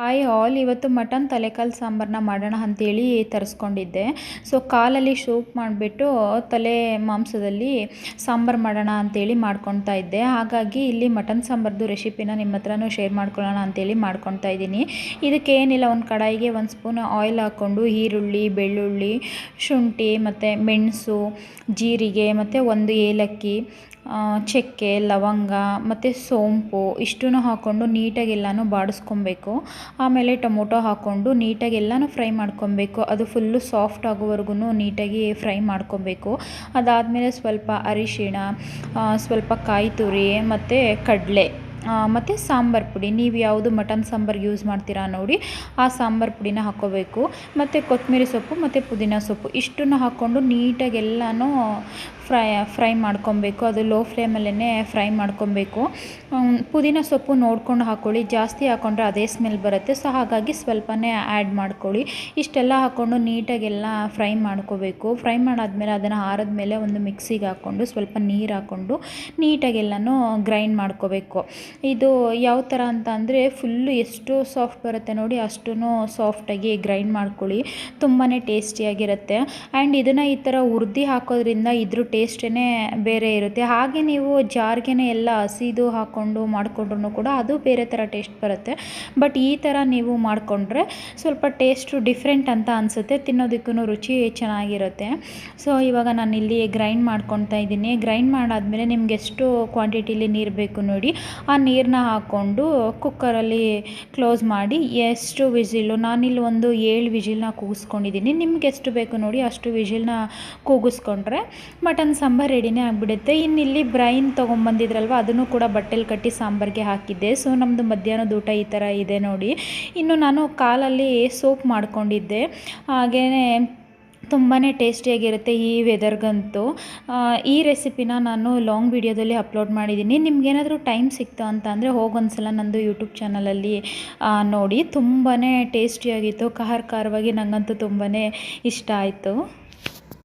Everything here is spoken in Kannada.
ಹಾಯ್ ಆಲ್, ಇವತ್ತು ಮಟನ್ ತಲೆಕಾಲು ಸಾಂಬಾರನ್ನ ಮಾಡೋಣ ಅಂತೇಳಿ ತರಿಸ್ಕೊಂಡಿದ್ದೆ. ಸೊ ಕಾಲಲ್ಲಿ ಸೂಪ್ ಮಾಡಿಬಿಟ್ಟು ತಲೆ ಮಾಂಸದಲ್ಲಿ ಸಾಂಬಾರು ಮಾಡೋಣ ಅಂತೇಳಿ ಮಾಡ್ಕೊತಾ ಇದ್ದೆ. ಹಾಗಾಗಿ ಇಲ್ಲಿ ಮಟನ್ ಸಾಂಬಾರ್ದು ರೆಸಿಪಿನ ನಿಮ್ಮ ಹತ್ರನೂ ಶೇರ್ ಮಾಡ್ಕೊಳ್ಳೋಣ ಅಂತೇಳಿ ಮಾಡ್ಕೊತಾ ಇದ್ದೀನಿ. ಇದಕ್ಕೇನಿಲ್ಲ, ಒಂದು ಕಡಾಯಿಗೆ 1 ಸ್ಪೂನ್ ಆಯಿಲ್ ಹಾಕ್ಕೊಂಡು ಈರುಳ್ಳಿ, ಬೆಳ್ಳುಳ್ಳಿ, ಶುಂಠಿ ಮತ್ತು ಮೆಣಸು, ಜೀರಿಗೆ ಮತ್ತು 1 ಏಲಕ್ಕಿ, ಚಕ್ಕೆ, ಲವಂಗ ಮತ್ತು ಸೋಂಪು ಇಷ್ಟನ್ನು ಹಾಕ್ಕೊಂಡು ನೀಟಾಗಿ ಎಲ್ಲನೂ ಬಾಡಿಸ್ಕೊಬೇಕು. ಆಮೇಲೆ ಟೊಮೊಟೊ ಹಾಕ್ಕೊಂಡು ನೀಟಾಗಿ ಎಲ್ಲನೂ ಫ್ರೈ ಮಾಡ್ಕೊಬೇಕು. ಅದು ಫುಲ್ಲು ಸಾಫ್ಟ್ ಆಗೋವರೆಗೂ ನೀಟಾಗಿ ಫ್ರೈ ಮಾಡ್ಕೊಬೇಕು. ಅದಾದಮೇಲೆ ಸ್ವಲ್ಪ ಅರಿಶಿಣ, ಸ್ವಲ್ಪ ಕಾಯಿ ತುರಿ ಮತ್ತು ಕಡಲೆ ಮತ್ತು ಸಾಂಬಾರು ಪುಡಿ, ನೀವು ಯಾವುದು ಮಟನ್ ಸಾಂಬಾರ್ಗೆ ಯೂಸ್ ಮಾಡ್ತೀರಾ ನೋಡಿ ಆ ಸಾಂಬಾರು ಪುಡಿನ ಹಾಕ್ಕೋಬೇಕು. ಮತ್ತು ಕೊತ್ತಂಬರಿ ಸೊಪ್ಪು ಮತ್ತು ಪುದೀನ ಸೊಪ್ಪು ಇಷ್ಟನ್ನು ಹಾಕ್ಕೊಂಡು ನೀಟಾಗಿ ಎಲ್ಲನೂ ಫ್ರೈ ಮಾಡ್ಕೊಬೇಕು. ಅದು ಲೋ ಫ್ಲೇಮಲ್ಲೇ ಫ್ರೈ ಮಾಡ್ಕೊಬೇಕು. ಪುದೀನ ಸೊಪ್ಪು ನೋಡ್ಕೊಂಡು ಹಾಕ್ಕೊಳ್ಳಿ, ಜಾಸ್ತಿ ಹಾಕ್ಕೊಂಡ್ರೆ ಅದೇ ಸ್ಮೆಲ್ ಬರುತ್ತೆ. ಸೊ ಹಾಗಾಗಿ ಸ್ವಲ್ಪನೇ ಆ್ಯಡ್ ಮಾಡ್ಕೊಳ್ಳಿ. ಇಷ್ಟೆಲ್ಲ ಹಾಕ್ಕೊಂಡು ನೀಟಾಗೆಲ್ಲ ಫ್ರೈ ಮಾಡ್ಕೋಬೇಕು. ಫ್ರೈ ಮಾಡಾದ್ಮೇಲೆ ಅದನ್ನು ಆರಿದ್ಮೇಲೆ ಒಂದು ಮಿಕ್ಸಿಗೆ ಹಾಕ್ಕೊಂಡು ಸ್ವಲ್ಪ ನೀರು ಹಾಕ್ಕೊಂಡು ನೀಟಾಗೆಲ್ಲನೂ ಗ್ರೈಂಡ್ ಮಾಡ್ಕೋಬೇಕು. ಇದು ಯಾವ ಥರ ಅಂತ ಅಂದರೆ ಫುಲ್ಲು ಎಷ್ಟು ಸಾಫ್ಟ್ ಬರುತ್ತೆ ನೋಡಿ ಅಷ್ಟೂ ಸಾಫ್ಟಾಗಿ ಗ್ರೈಂಡ್ ಮಾಡ್ಕೊಳ್ಳಿ. ತುಂಬಾ ಟೇಸ್ಟಿಯಾಗಿರುತ್ತೆ. ಆ್ಯಂಡ್ ಇದನ್ನು ಈ ಥರ ಹುರ್ದು ಹಾಕೋದ್ರಿಂದ ಇದ್ರ ಟೇಸ್ಟೇ ಬೇರೆ ಇರುತ್ತೆ. ಹಾಗೆ ನೀವು ಜಾರ್ಗೆ ಎಲ್ಲ ಹಸಿದು ಹಾಕ್ಕೊಂಡು ಮಾಡಿಕೊಂಡ್ರೂ ಕೂಡ ಅದು ಬೇರೆ ಥರ ಟೇಸ್ಟ್ ಬರುತ್ತೆ. ಬಟ್ ಈ ಥರ ನೀವು ಮಾಡಿಕೊಂಡ್ರೆ ಸ್ವಲ್ಪ ಟೇಸ್ಟು ಡಿಫ್ರೆಂಟ್ ಅಂತ ಅನಿಸುತ್ತೆ, ತಿನ್ನೋದಕ್ಕೂ ರುಚಿ ಚೆನ್ನಾಗಿರುತ್ತೆ. ಸೊ ಇವಾಗ ನಾನಿಲ್ಲಿ ಗ್ರೈಂಡ್ ಮಾಡ್ಕೊತಾ ಇದ್ದೀನಿ. ಗ್ರೈಂಡ್ ಮಾಡಾದಮೇಲೆ ನಿಮ್ಗೆ ಎಷ್ಟು ಕ್ವಾಂಟಿಟಿಲಿ ನೀರು ಬೇಕು ನೋಡಿ ಆ ನೀರನ್ನ ಹಾಕ್ಕೊಂಡು ಕುಕ್ಕರಲ್ಲಿ ಕ್ಲೋಸ್ ಮಾಡಿ ಎಷ್ಟು ವಿಜಿಲು, ನಾನಿಲ್ಲಿ ಒಂದು 7 ವಿಜಿಲ್ನ ಕೂಗಿಸ್ಕೊಂಡಿದ್ದೀನಿ. ನಿಮ್ಗೆ ಎಷ್ಟು ಬೇಕು ನೋಡಿ ಅಷ್ಟು ವಿಜಿಲ್ನ ಕೂಗಿಸ್ಕೊಂಡ್ರೆ ಮಟನ್ ಸಾಂಬಾರು ರೆಡಿನೇ ಆಗಿಬಿಡುತ್ತೆ. ಇನ್ನಿಲ್ಲಿ ಬ್ರೈನ್ ತೊಗೊಂಬಂದಿದ್ರಲ್ವ ಅದನ್ನು ಕೂಡ ಬಟ್ಟೆಲಿ ಕಟ್ಟಿ ಸಾಂಬಾರಿಗೆ ಹಾಕಿದ್ದೆ. ಸೊ ನಮ್ಮದು ಮಧ್ಯಾಹ್ನದ ಊಟ ಈ ಥರ ಇದೆ ನೋಡಿ. ಇನ್ನು ನಾನು ಕಾಲಲ್ಲಿ ಸೂಪ್ ಮಾಡ್ಕೊಂಡಿದ್ದೆ. ಹಾಗೆಯೇ ತುಂಬಾ ಟೇಸ್ಟಿಯಾಗಿರುತ್ತೆ ಈ ವೆದರ್ಗಂತೂ. ಈ ರೆಸಿಪಿನ ನಾನು ಲಾಂಗ್ ವಿಡಿಯೋದಲ್ಲಿ ಅಪ್ಲೋಡ್ ಮಾಡಿದ್ದೀನಿ. ನಿಮ್ಗೇನಾದರೂ ಟೈಮ್ ಸಿಕ್ತು ಅಂತ ಅಂದರೆ ಹೋಗೊಂದ್ಸಲ ನಂದು ಯೂಟ್ಯೂಬ್ ಚಾನಲಲ್ಲಿ ನೋಡಿ. ತುಂಬಾ ಟೇಸ್ಟಿಯಾಗಿತ್ತು, ಖಾರವಾಗಿ ನನಗಂತೂ ತುಂಬಾ ಇಷ್ಟ ಆಯಿತು.